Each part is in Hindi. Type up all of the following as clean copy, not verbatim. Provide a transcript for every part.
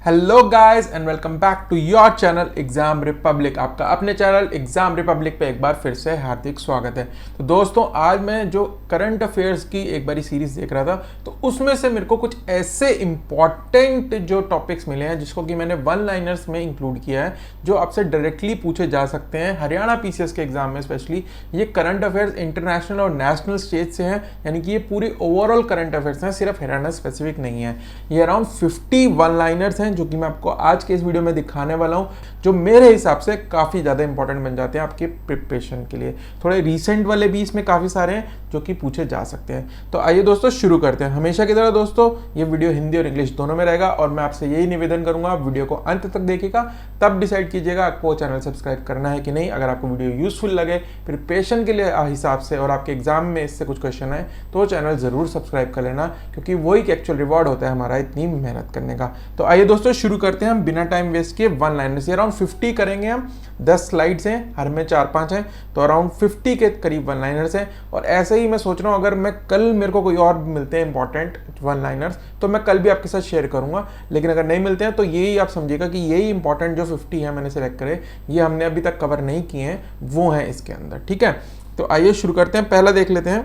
Hello guys and welcome back to your channel exam republic. आपका अपने चैनल एग्जाम रिपब्लिक पे एक बार फिर से हार्दिक स्वागत है। तो दोस्तों, आज मैं जो करंट अफेयर्स की एक बारी सीरीज देख रहा था तो उसमें से मेरे को कुछ ऐसे इंपॉर्टेंट जो टॉपिक्स मिले हैं जिसको कि मैंने वन लाइनर्स में इंक्लूड किया है, जो आपसे डायरेक्टली पूछे जा सकते हैं हरियाणा पीसीएस के एग्जाम में। स्पेशली ये करंट अफेयर्स इंटरनेशनल और नेशनल स्टेज से हैं, यानी कि ये पूरी ओवरऑल करंट अफेयर्स हैं, सिर्फ हरियाणा स्पेसिफिक नहीं है। ये अराउंड 50 वन लाइनर्स हैं जो कि मैं आपको आज के इस वीडियो में दिखाने वाला हूं, जो मेरे हिसाब से काफ़ी ज़्यादा इंपॉर्टेंट बन जाते हैं आपके प्रिपरेशन के लिए। थोड़े रीसेंट वाले भी इसमें काफ़ी सारे हैं जो कि पूछे जा सकते हैं। तो आइए दोस्तों शुरू करते हैं। हमेशा की तरह दोस्तों ये वीडियो हिंदी और इंग्लिश दोनों में रहेगा और मैं आपसे यही निवेदन करूंगा, आप वीडियो को अंत तक देखिएगा, तब डिसाइड कीजिएगा आपको चैनल सब्सक्राइब करना है कि नहीं। अगर आपको वीडियो यूजफुल लगे प्रिपरेशन के लिए हिसाब से और आपके एग्जाम में इससे कुछ क्वेश्चन है तो चैनल जरूर सब्सक्राइब कर लेना, क्योंकि वही एक्चुअल रिवॉर्ड होता है हमारा इतनी मेहनत करने का। तो आइए दोस्तों शुरू करते हैं हम बिना टाइम वेस्ट किए वन लाइनर्स। अराउंड 50 करेंगे हम, 10 स्लाइड्स हैं, हर में 4-5 हैं, तो अराउंड 50 के करीब वन लाइनर्स हैं। और ऐसे ही मैं सोच रहा हूँ अगर मैं कल मेरे को कोई और मिलते हैं इंपॉर्टेंट वन लाइनर्स तो मैं कल भी आपके साथ शेयर करूंगा, लेकिन अगर नहीं मिलते हैं तो यही आप समझिएगा कि यही इंपॉर्टेंट जो 50 है मैंने सेलेक्ट करे, ये हमने अभी तक कवर नहीं किए हैं, वो हैं इसके अंदर। ठीक है, तो आइए शुरू करते हैं। पहला देख लेते हैं।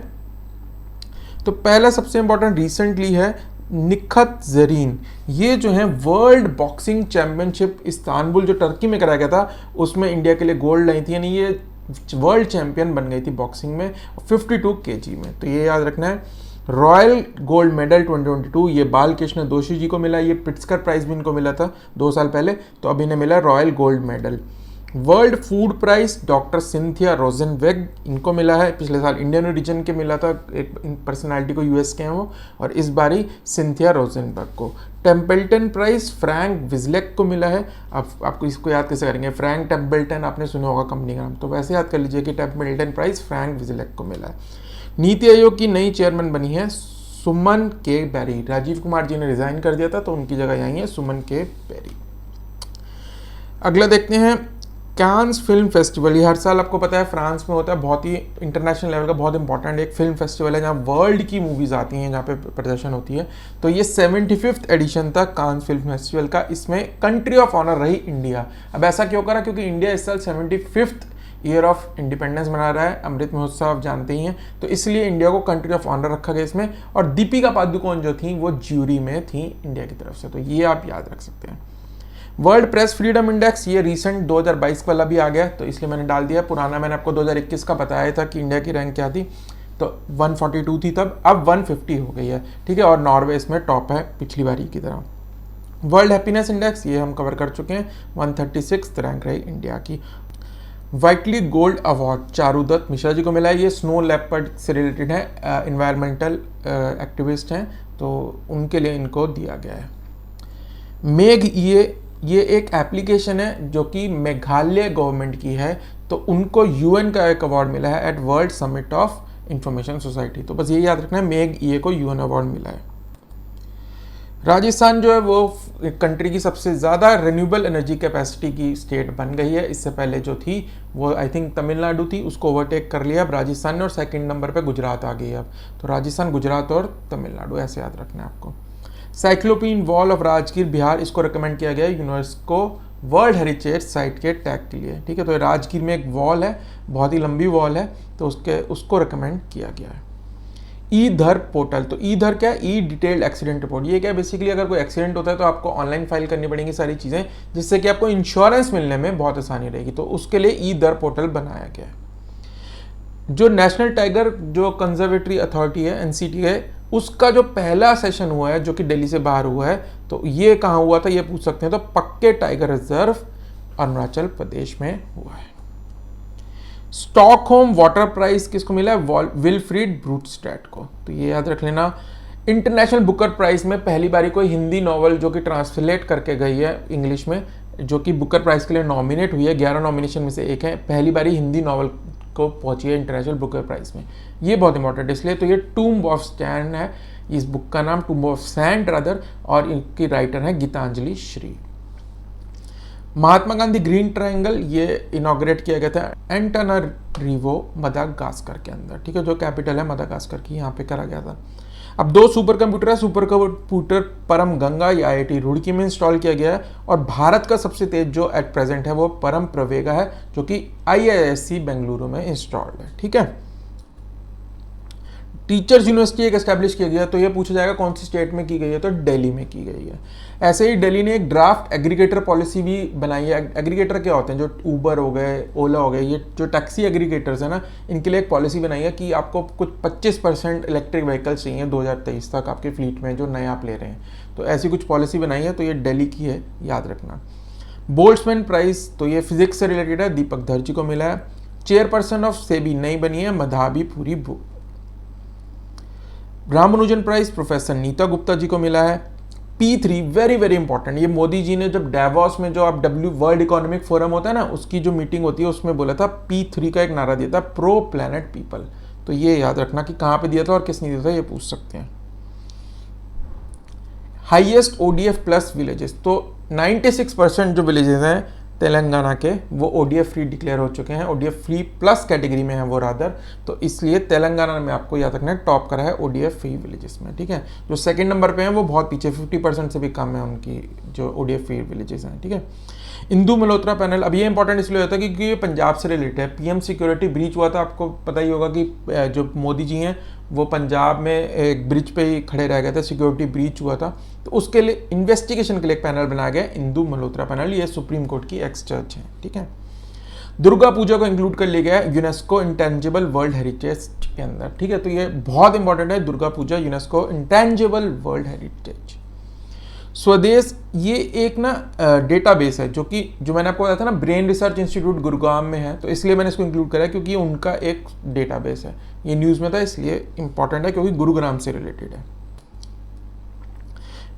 तो पहला सबसे इंपॉर्टेंट रिसेंटली है निखत जरीन। ये जो है वर्ल्ड बॉक्सिंग चैंपियनशिप इस्तांबुल जो टर्की में कराया गया था उसमें इंडिया के लिए गोल्ड लाई थी, यानी ये वर्ल्ड चैंपियन बन गई थी बॉक्सिंग में 52 kg में। तो ये याद रखना है। रॉयल गोल्ड मेडल 2022 ये बालकृष्ण दोशी जी को मिला। ये प्रिट्जकर प्राइज भी इनको मिला था 2 साल पहले, तो अभी इन्हें मिला royal gold medal. World food prize doctor Cynthia Rosenzweig इनको मिला है। पिछले साल इंडियन ओरिजिन के मिला था, एक पर्सनालिटी को यूएस के हैं वो, और इस बारी सिंथिया रोजनवेग को। टेम्पल्टन प्राइज फ्रैंक विजलेक को मिला है। आपको इसको याद कैसे करेंगे, फ्रैंक टेम्पल्टन आपने सुना होगा कंपनी का नाम, तो वैसे याद कर लीजिए कि टेम्पल्टन प्राइज फ्रैंक विजलेक को मिला है। नीति आयोग की नई चेयरमैन बनी है सुमन के बेरी। राजीव कुमार जी ने रिजाइन कर दिया था तो उनकी जगह आई है सुमन के बेरी। अगला देखते हैं कांस फिल्म फेस्टिवल। ये हर साल आपको पता है फ्रांस में होता है, बहुत ही इंटरनेशनल लेवल का बहुत इंपॉर्टेंट एक फिल्म फेस्टिवल है जहाँ वर्ल्ड की मूवीज़ आती हैं, जहाँ पे प्रदर्शन होती है। तो ये 75th एडिशन था कांस फिल्म फेस्टिवल का। इसमें कंट्री ऑफ ऑनर रही इंडिया। अब ऐसा क्यों करा, क्योंकि इंडिया इस साल 75th ईयर ऑफ इंडिपेंडेंस मना रहा है, अमृत महोत्सव आप जानते ही हैं, तो इसलिए इंडिया को कंट्री ऑफ ऑनर रखा गया इसमें। और दीपिका पादुकोण जो थी वो ज्यूरी में थी इंडिया की तरफ से, तो ये आप याद रख सकते हैं। वर्ल्ड प्रेस फ्रीडम इंडेक्स ये रिसेंट 2022 वाला भी आ गया, तो इसलिए मैंने डाल दिया। पुराना मैंने आपको 2021 का बताया था कि इंडिया की रैंक क्या थी, तो 142 थी तब, अब 150 हो गई है। ठीक है, और नॉर्वे इसमें टॉप है पिछली बारी की तरह। वर्ल्ड हैप्पीनेस इंडेक्स ये हम कवर कर चुके हैं, 136 रैंक रही इंडिया की। Whitley gold award Charudatta Mishra ji को मिला है। ये स्नो लेपर्ड से रिलेटेड है, एनवायरमेंटल एक्टिविस्ट हैं, तो उनके लिए इनको दिया गया है। मेघ ये एक एप्लीकेशन है जो कि मेघालय गवर्नमेंट की है, तो उनको यूएन का एक अवार्ड मिला है at world summit of information society. तो बस ये याद रखना है, मेघ को यूएन अवार्ड मिला है। राजस्थान जो है वो कंट्री की सबसे ज़्यादा रिन्यूएबल एनर्जी कैपेसिटी की स्टेट बन गई है। इससे पहले जो थी वो आई थिंक तमिलनाडु थी, उसको ओवरटेक कर लिया अब राजस्थान ने, और सेकंड नंबर पे गुजरात आ गई है अब। तो राजस्थान, गुजरात और तमिलनाडु, ऐसे याद रखना है आपको। साइक्लोपीन वॉल ऑफ राजगीर बिहार, इसको रिकमेंड किया गया है यूनेस्को वर्ल्ड हेरिटेज साइट के टैग के लिए। ठीक है, तो राजगीर में एक वॉल है, बहुत ही लंबी वॉल है, तो उसको रिकमेंड किया गया है। ई धर पोर्टल, तो ई धर क्या है, ई डिटेल्ड एक्सीडेंट रिपोर्ट। ये क्या है, बेसिकली अगर कोई एक्सीडेंट होता है तो आपको ऑनलाइन फाइल करनी पड़ेंगी सारी चीज़ें, जिससे कि आपको इंश्योरेंस मिलने में बहुत आसानी रहेगी, तो उसके लिए ई धर पोर्टल बनाया गया है। जो नेशनल टाइगर जो कंजर्वेटरी अथॉरिटी है एनसीटी है, उसका जो पहला सेशन हुआ है जो कि दिल्ली से बाहर हुआ है, तो ये कहाँ हुआ था ये पूछ सकते हैं, तो पक्के टाइगर रिजर्व अरुणाचल प्रदेश में हुआ है। स्टॉकहोम वाटर प्राइज किसको मिला है, विल्फ्रीड ब्रूटस्ट्रैट को, तो ये याद रख लेना। इंटरनेशनल बुकर प्राइज में पहली बारी कोई हिंदी नॉवल जो कि ट्रांसलेट करके गई है इंग्लिश में, जो कि बुकर प्राइज के लिए नॉमिनेट हुई है, 11 नॉमिनेशन में से एक है, पहली बारी हिंदी नॉवल को पहुंची है इंटरनेशनल बुकर प्राइज में। ये बहुत इंपॉर्टेंट है इसलिए। तो ये टूम्ब ऑफ स्टैंड है, इस बुक का नाम टूम्ब ऑफ सैंड रादर, और इनकी राइटर है गीतांजलि श्री। महात्मा गांधी ग्रीन ट्रायंगल ये इनॉग्रेट किया गया था एंटानारिवो मदागास्कर के अंदर, ठीक है, जो कैपिटल है मदागास्कर की, यहाँ पे करा गया था। अब 2 सुपर कंप्यूटर है, सुपर कंप्यूटर परम गंगा या IIT रुड़की में इंस्टॉल किया गया है, और भारत का सबसे तेज जो एट प्रेजेंट है वो परम प्रवेगा है, जो कि IISc बेंगलुरु में इंस्टॉल्ड है, ठीक है। टीचर्स यूनिवर्सिटी एक एस्टैब्लिश किया गया, तो ये पूछा जाएगा कौन सी स्टेट में की गई है, तो दिल्ली में की गई है। ऐसे ही दिल्ली ने एक ड्राफ्ट एग्रीगेटर पॉलिसी भी बनाई है। एग्रीगेटर क्या होते हैं, जो ऊबर हो गए, ओला हो गए, ये जो टैक्सी एग्रीगेटर्स है ना, इनके लिए एक पॉलिसी बनाई है कि आपको कुछ 25% इलेक्ट्रिक व्हीकल्स चाहिए 2023 तक आपके फ्लीट में, जो नए आप ले रहे हैं। तो ऐसी कुछ पॉलिसी बनाई है, तो ये दिल्ली की है, याद रखना। बोल्ट्जमैन प्राइज, तो ये फिजिक्स से रिलेटेड है, दीपक धर जी को मिला है। चेयरपर्सन ऑफ सेबी नई बनी है मधाबी पूरी। रामानुजन प्राइज प्रोफेसर नीता गुप्ता जी को मिला है। P3 वेरी वेरी इंपॉर्टेंट, ये मोदी जी ने जब डेवॉस में जो आप वर्ल्ड इकोनॉमिक फोरम होता है ना, उसकी जो मीटिंग होती है उसमें बोला था, P3 का एक नारा दिया था, प्रो प्लैनेट पीपल। तो ये याद रखना कि कहां पे दिया था और किसने दिया था, ये पूछ सकते हैं। हाईएस्ट ODF प्लस विलेजेस, तो 96% जो विलेजेस हैं तेलंगाना के वो ODF फ्री डिक्लेयर हो चुके हैं, ODF फ्री प्लस कैटेगरी में है वो रादर, तो इसलिए तेलंगाना में आपको याद रखना है टॉप करा है ODF फ्री विलेजेस में, ठीक है। जो सेकंड नंबर पे हैं वो बहुत पीछे, 50% से भी कम है उनकी जो ODF फ्री विलेजेस हैं, ठीक है। इंदू मल्होत्रा पैनल, अब ये इंपॉर्टेंट इसलिए होता है क्योंकि ये पंजाब से रिलेटेड है। PM सिक्योरिटी ब्रीच हुआ था, आपको पता ही होगा कि जो मोदी जी हैं वो पंजाब में एक ब्रिज पे ही खड़े रह गए थे, सिक्योरिटी ब्रीच हुआ था, तो उसके लिए इन्वेस्टिगेशन के लिए एक पैनल बनाया गया, इंदू मल्होत्रा पैनल, ये सुप्रीम कोर्ट की एक्स जज है, ठीक है। दुर्गा पूजा को इंक्लूड कर लिया गया है यूनेस्को इंटेंजिबल वर्ल्ड हेरिटेज के अंदर, ठीक है, तो ये बहुत इंपॉर्टेंट है, Durga Puja UNESCO intangible world heritage. स्वदेश, ये एक ना डेटाबेस है जो मैंने आपको बताया था ना, ब्रेन रिसर्च इंस्टीट्यूट गुरुग्राम में है, तो इसलिए मैंने इसको इंक्लूड करा क्योंकि ये उनका एक डेटाबेस है, ये न्यूज़ में था इसलिए इंपॉर्टेंट है क्योंकि गुरुग्राम से रिलेटेड है।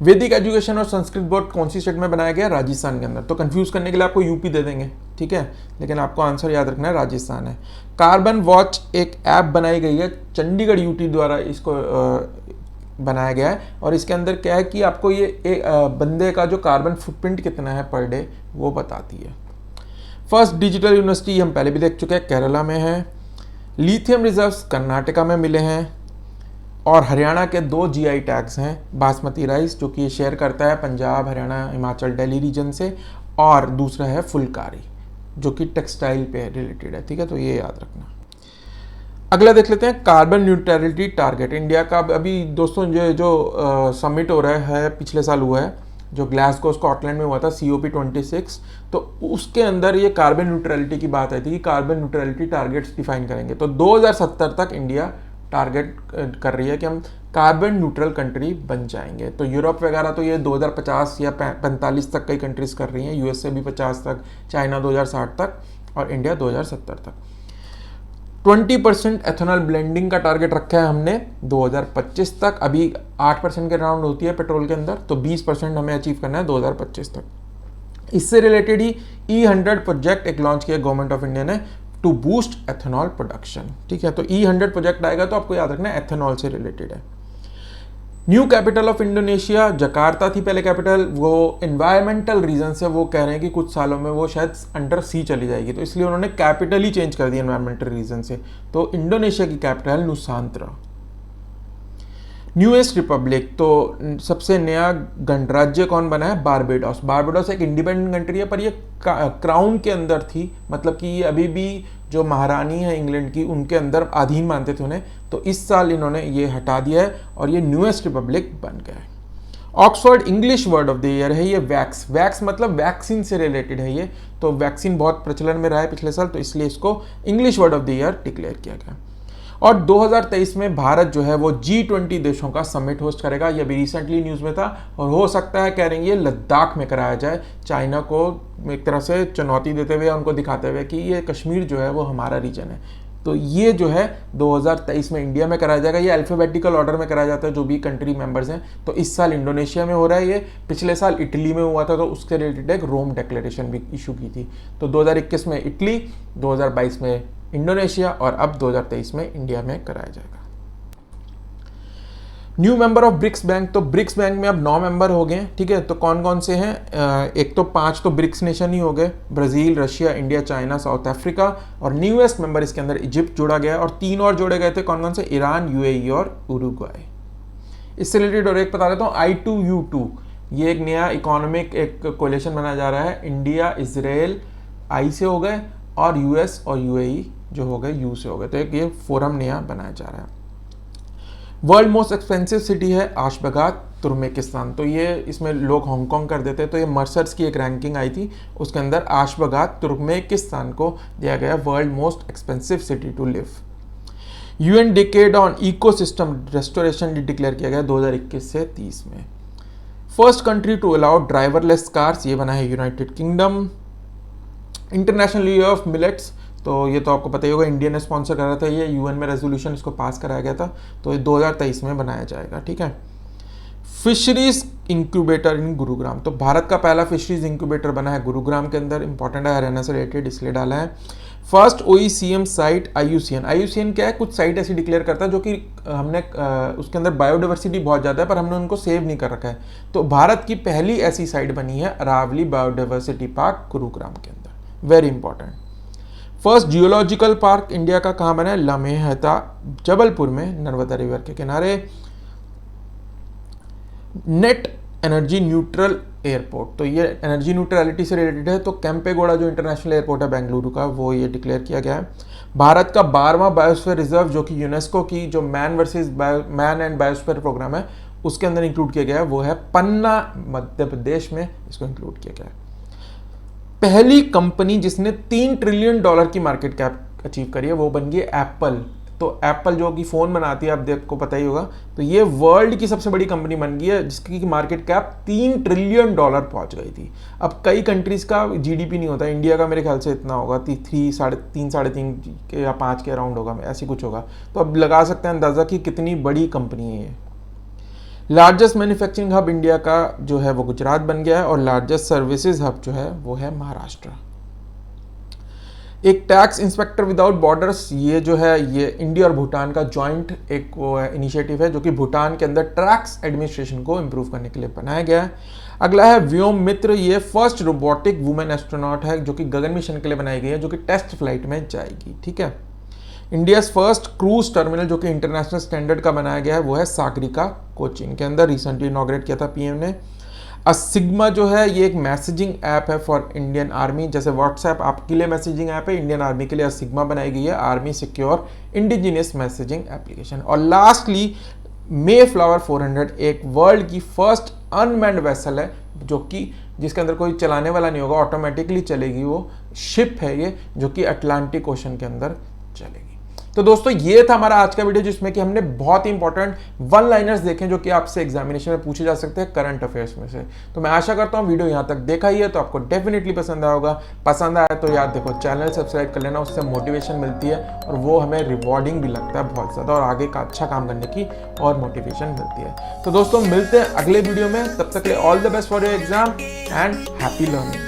वैदिक एजुकेशन और संस्कृत बोर्ड कौन सी स्टेट में बनाया गया, राजस्थान के अंदर, तो कंफ्यूज करने के लिए आपको यूपी दे देंगे, ठीक है, लेकिन आपको आंसर याद रखना है राजस्थान है। कार्बन वॉच एक ऐप बनाई गई है, चंडीगढ़ UT द्वारा इसको बनाया गया है, और इसके अंदर क्या है कि आपको ये एक बंदे का जो कार्बन फुटप्रिंट कितना है पर डे वो बताती है। फर्स्ट डिजिटल यूनिवर्सिटी हम पहले भी देख चुके हैं, केरला में है। लिथियम रिजर्व्स कर्नाटका में मिले हैं, और हरियाणा के 2 GI टैग्स हैं, बासमती राइस जो कि ये शेयर करता है पंजाब, हरियाणा, हिमाचल, दिल्ली रीजन से, और दूसरा है फुलकारी जो कि टेक्सटाइल पे रिलेटेड है, ठीक है, तो ये याद रखना। अगला देख लेते हैं, कार्बन न्यूट्रलिटी टारगेट इंडिया का। अभी दोस्तों जो समिट हो रहा है, पिछले साल हुआ है, जो ग्लासगो स्कॉटलैंड में हुआ था, COP26, तो उसके अंदर ये कार्बन न्यूट्रलिटी की बात आई थी कि कार्बन न्यूट्रलिटी टारगेट्स डिफाइन करेंगे, तो 2070 तक इंडिया टारगेट कर रही है कि हम कार्बन न्यूट्रल कंट्री बन जाएंगे। तो यूरोप वगैरह तो ये 2050 या 45 तक कई कंट्रीज कर रही हैं, USA भी 50 तक, चाइना 2060 तक, और इंडिया 2070 तक। 20% एथेनॉल ब्लेंडिंग का टारगेट रखा है हमने 2025 तक। अभी 8% के राउंड होती है पेट्रोल के अंदर, तो 20% हमें अचीव करना है 2025 तक। इससे रिलेटेड ही E100 प्रोजेक्ट एक लॉन्च किया गवर्नमेंट ऑफ इंडिया ने टू बूस्ट एथेनॉल प्रोडक्शन, ठीक है, तो E100 प्रोजेक्ट आएगा तो आपको याद रखना है एथेनॉल से रिलेटेड है। New capital of Indonesia, Jakarta थी पहले कैपिटल, वो एनवायरमेंटल रीजन से वो कह रहे हैं कि कुछ सालों में वो शायद अंडर सी चली जाएगी, तो इसलिए उन्होंने कैपिटल ही चेंज कर दी एनवायरमेंटल रीजन से, तो इंडोनेशिया की कैपिटल नुसांतरा। न्यूएस्ट रिपब्लिक, तो सबसे नया गणराज्य कौन बना है, बारबेडोस। बारबेडोस एक इंडिपेंडेंट कंट्री है, पर ये क्राउन के अंदर थी, मतलब कि ये अभी भी जो महारानी है इंग्लैंड की उनके अंदर अधीन मानते थे उन्हें, तो इस साल इन्होंने ये हटा दिया है और ये न्यूएस्ट रिपब्लिक बन गया है। Oxford English word of the year है ये वैक्स। वैक्स मतलब वैक्सीन से रिलेटेड है ये, तो वैक्सीन बहुत प्रचलन में रहा है पिछले साल, तो इसलिए इसको English word of the year declare किया गया। और 2023 में भारत जो है वो G20 देशों का समिट होस्ट करेगा, ये अभी रिसेंटली न्यूज़ में था, और हो सकता है कह रहे हैं ये लद्दाख में कराया जाए, चाइना को एक तरह से चुनौती देते हुए, उनको दिखाते हुए कि ये कश्मीर जो है वो हमारा रीजन है। तो ये जो है 2023 में इंडिया में कराया जाएगा, ये अल्फ़ाबेटिकल ऑर्डर में कराया जाता है जो भी कंट्री मेंबर्स हैं, तो इस साल इंडोनेशिया में हो रहा है ये, पिछले साल इटली में हुआ था, तो उसके रिलेटेड एक रोम डिक्लेरेशन भी इशू की थी। तो 2021 में इटली, 2022 में इंडोनेशिया, और अब 2023 में इंडिया में कराया जाएगा। New member of BRICS bank, तो ब्रिक्स बैंक में अब 9 मेंबर हो गए, ठीक है। तो कौन कौन से हैं, एक तो 5 तो ब्रिक्स नेशन ही हो गए, Brazil, Russia, India, China, south Africa, और न्यूएस्ट मेंबर इसके अंदर इजिप्ट जोड़ा गया, और 3 और जोड़े गए थे, कौन कौन से, ईरान, यूएई और उरुग्वे। इससे रिलेटेड और एक बता देता हूँ, I2U2, ये एक नया इकोनॉमिक एक कोलिशन बनाया जा रहा है, इंडिया, इजराइल आई से हो गए, और यूएस और यूएई जो हो गए यू से हो गए। तो एक ये फोरम नया बनाया जा रहा है। वर्ल्ड मोस्ट एक्सपेंसिव सिटी है आशगाबाद, तुर्कमेनिस्तान। तो ये इसमें लोग हांगकांग कर देते हैं, तो ये मर्सर्स की एक रैंकिंग आई थी, उसके अंदर आशगाबाद तुर्कमेनिस्तान को दिया गया world most expensive city to live. UN decade on ecosystem restoration declare किया गया 2021 से 30 में। First country to allow driverless cars, ये बना है United Kingdom. International year of millets, तो ये तो आपको पता ही होगा, इंडिया ने स्पॉन्सर करा था, ये यूएन में रेजोल्यूशन इसको पास कराया गया था, तो ये 2023 में बनाया जाएगा, ठीक है। फिशरीज इंक्यूबेटर इन गुरुग्राम, तो भारत का पहला फिशरीज इंक्यूबेटर बना है गुरुग्राम के अंदर, इंपॉर्टेंट है, हरियाणा से रिलेटेड इसलिए डाला है। फर्स्ट OECM साइट IUCN क्या है, कुछ साइट ऐसी डिक्लेयर करता है जो कि हमने उसके अंदर बायोडाइवर्सिटी बहुत ज़्यादा है पर हमने उनको सेव नहीं कर रखा है, तो भारत की पहली ऐसी साइट बनी है अरावली बायोडाइवर्सिटी पार्क गुरुग्राम के अंदर, very important. First geological park India का कहाँ बना है, लम्हेता जबलपुर में, नर्मदा रिवर के किनारे। नेट एनर्जी न्यूट्रल एयरपोर्ट, तो ये एनर्जी न्यूट्रलिटी से रिलेटेड है, तो केम्पेगौड़ा जो इंटरनेशनल एयरपोर्ट है बेंगलुरु का, वो ये डिक्लेयर किया गया है। भारत का 12वां बायोस्फीयर रिजर्व जो कि यूनेस्को की जो मैन एंड बायोस्फीयर प्रोग्राम है उसके अंदर इंक्लूड किया गया है, वो है पन्ना मध्य प्रदेश में, इसको इंक्लूड किया गया है। पहली कंपनी जिसने $3 ट्रिलियन की मार्केट कैप अचीव करी है वो बन गई एप्पल। तो एप्पल जो कि फ़ोन बनाती है, आप देखो पता ही होगा, तो ये वर्ल्ड की सबसे बड़ी कंपनी बन गई है जिसकी मार्केट कैप $3 ट्रिलियन पहुंच गई थी। अब कई कंट्रीज़ का जीडीपी नहीं होता, इंडिया का मेरे ख्याल से इतना होगा, 3.5 या 5 के अराउंड होगा, ऐसी कुछ होगा, तो अब लगा सकते हैं अंदाज़ा कि कितनी बड़ी कंपनी है ये। लार्जेस्ट मैन्युफैक्चरिंग हब इंडिया का जो है वो गुजरात बन गया है, और लार्जेस्ट सर्विसेज हब जो है वो है महाराष्ट्र। एक टैक्स इंस्पेक्टर विदाउट बॉर्डर्स, ये जो है ये इंडिया और भूटान का जॉइंट एक वो इनिशिएटिव है जो कि भूटान के अंदर टैक्स एडमिनिस्ट्रेशन को इम्प्रूव करने के लिए बनाया गया है। अगला है व्योम मित्र, ये फर्स्ट रोबोटिक वुमेन एस्ट्रोनॉट है जो कि गगन मिशन के लिए बनाई गई है, जो कि टेस्ट फ्लाइट में जाएगी, ठीक है। इंडिया फर्स्ट क्रूज टर्मिनल जो कि इंटरनेशनल स्टैंडर्ड का बनाया गया है वो है सागरिका कोचीन के अंदर, रिसेंटली इनॉग्रेट किया था पीएम ने। सिग्मा जो है ये एक मैसेजिंग ऐप है फॉर इंडियन आर्मी, जैसे व्हाट्सएप आपके लिए मैसेजिंग ऐप है, इंडियन आर्मी के लिए सिग्मा बनाई गई है, army secure indigenous messaging application. और लास्टली मे फ्लावर 400 एक वर्ल्ड की फर्स्ट अनमैन्ड वेसल है जो कि जिसके अंदर कोई चलाने वाला नहीं होगा, ऑटोमेटिकली चलेगी, वो शिप है ये जो कि अटलांटिक ओशन के अंदर चलेगी। तो दोस्तों ये था हमारा आज का वीडियो जिसमें कि हमने बहुत ही इंपॉर्टेंट वन लाइनर्स देखे जो कि आपसे एग्जामिनेशन में पूछे जा सकते हैं करंट अफेयर्स में से। तो मैं आशा करता हूँ वीडियो यहाँ तक देखा ही है तो आपको डेफिनेटली पसंद आया होगा। पसंद आया तो याद देखो चैनल सब्सक्राइब कर लेना, उससे मोटिवेशन मिलती है और वो हमें रिवॉर्डिंग भी लगता है बहुत ज़्यादा और आगे का अच्छा काम करने की और मोटिवेशन मिलती है। तो दोस्तों मिलते हैं अगले वीडियो में, तब तक के लिए all the best for your exam and happy learning.